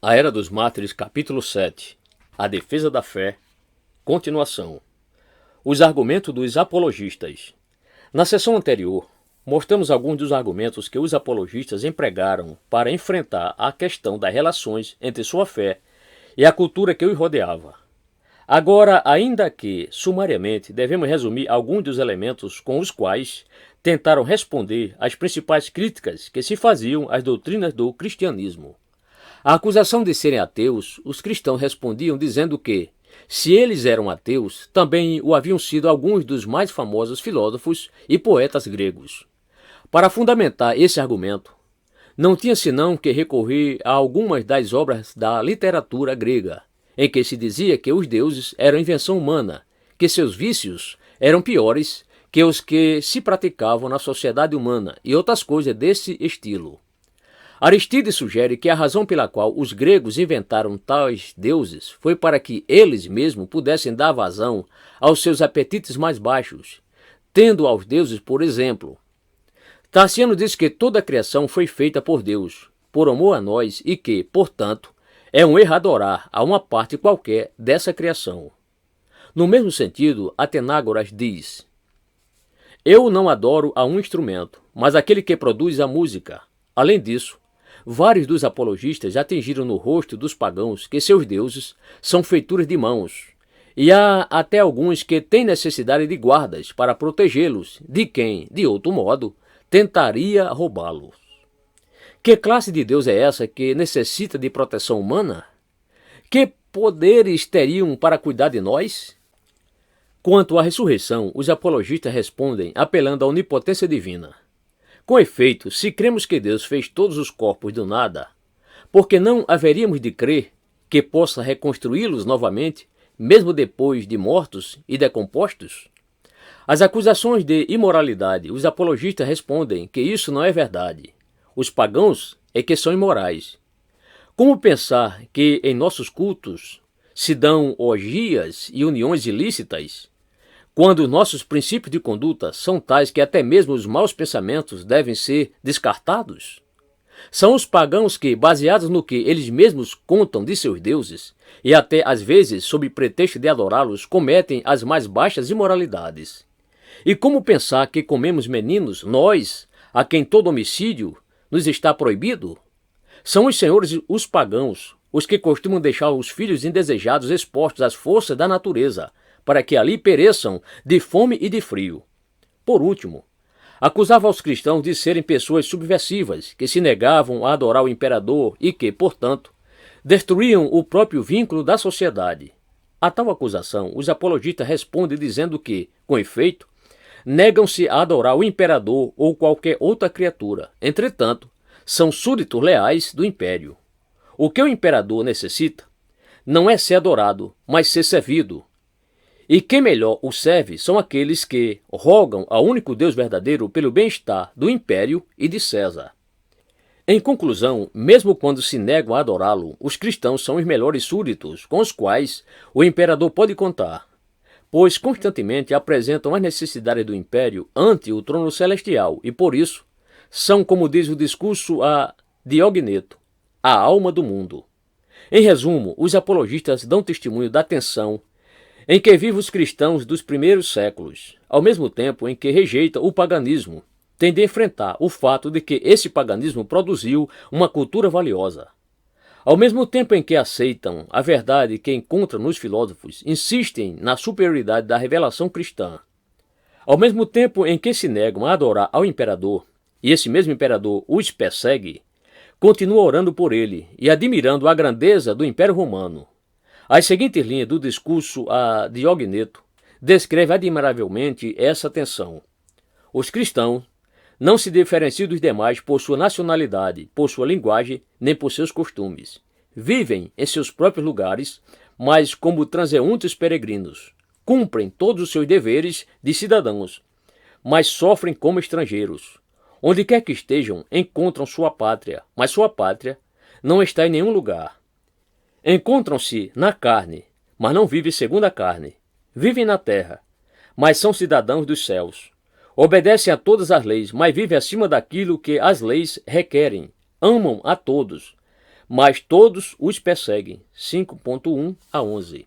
A Era dos Mártires, capítulo 7. A defesa da fé. Continuação. Os argumentos dos apologistas. Na sessão anterior, mostramos alguns dos argumentos que os apologistas empregaram para enfrentar a questão das relações entre sua fé e a cultura que os rodeava. Agora, ainda que, sumariamente, devemos resumir alguns dos elementos com os quais tentaram responder às principais críticas que se faziam às doutrinas do cristianismo. A acusação de serem ateus, os cristãos respondiam dizendo que, se eles eram ateus, também o haviam sido alguns dos mais famosos filósofos e poetas gregos. Para fundamentar esse argumento, não tinha senão que recorrer a algumas das obras da literatura grega, em que se dizia que os deuses eram invenção humana, que seus vícios eram piores que os que se praticavam na sociedade humana e outras coisas desse estilo. Aristides sugere que a razão pela qual os gregos inventaram tais deuses foi para que eles mesmos pudessem dar vazão aos seus apetites mais baixos, tendo aos deuses por exemplo. Tarciano diz que toda a criação foi feita por Deus, por amor a nós e que, portanto, é um erro adorar a uma parte qualquer dessa criação. No mesmo sentido, Atenágoras diz: eu não adoro a um instrumento, mas aquele que produz a música. Além disso, vários dos apologistas atingiram no rosto dos pagãos que seus deuses são feituras de mãos, e há até alguns que têm necessidade de guardas para protegê-los de quem, de outro modo, tentaria roubá-los. Que classe de Deus é essa que necessita de proteção humana? Que poderes teriam para cuidar de nós? Quanto à ressurreição, os apologistas respondem apelando à onipotência divina. Com efeito, se cremos que Deus fez todos os corpos do nada, porque não haveríamos de crer que possa reconstruí-los novamente, mesmo depois de mortos e decompostos? Às acusações de imoralidade, os apologistas respondem que isso não é verdade. Os pagãos é que são imorais. Como pensar que em nossos cultos se dão orgias e uniões ilícitas, quando nossos princípios de conduta são tais que até mesmo os maus pensamentos devem ser descartados? São os pagãos que, baseados no que eles mesmos contam de seus deuses, e até às vezes sob pretexto de adorá-los, cometem as mais baixas imoralidades. E como pensar que comemos meninos, nós, a quem todo homicídio nos está proibido? São os senhores os pagãos, os que costumam deixar os filhos indesejados expostos às forças da natureza, para que ali pereçam de fome e de frio. Por último, acusava os cristãos de serem pessoas subversivas, que se negavam a adorar o imperador e que, portanto, destruíam o próprio vínculo da sociedade. A tal acusação, os apologistas respondem dizendo que, com efeito, negam-se a adorar o imperador ou qualquer outra criatura. Entretanto, são súditos leais do império. O que o imperador necessita não é ser adorado, mas ser servido. E quem melhor o serve são aqueles que rogam ao único Deus verdadeiro pelo bem-estar do império e de César. Em conclusão, mesmo quando se negam a adorá-lo, os cristãos são os melhores súditos com os quais o imperador pode contar, pois constantemente apresentam as necessidades do império ante o trono celestial e, por isso, são, como diz o discurso a Diogneto, a alma do mundo. Em resumo, os apologistas dão testemunho da tensão em que vivem os cristãos dos primeiros séculos, ao mesmo tempo em que rejeitam o paganismo, têm de enfrentar o fato de que esse paganismo produziu uma cultura valiosa. Ao mesmo tempo em que aceitam a verdade que encontram nos filósofos, insistem na superioridade da revelação cristã. Ao mesmo tempo em que se negam a adorar ao imperador, e esse mesmo imperador os persegue, continuam orando por ele e admirando a grandeza do Império Romano. As seguintes linhas do discurso a Diogneto descrevem admiravelmente essa tensão. Os cristãos não se diferenciam dos demais por sua nacionalidade, por sua linguagem, nem por seus costumes. Vivem em seus próprios lugares, mas como transeuntes peregrinos. Cumprem todos os seus deveres de cidadãos, mas sofrem como estrangeiros. Onde quer que estejam, encontram sua pátria, mas sua pátria não está em nenhum lugar. Encontram-se na carne, mas não vivem segundo a carne. Vivem na terra, mas são cidadãos dos céus. Obedecem a todas as leis, mas vivem acima daquilo que as leis requerem. Amam a todos, mas todos os perseguem. 5.1 a 11.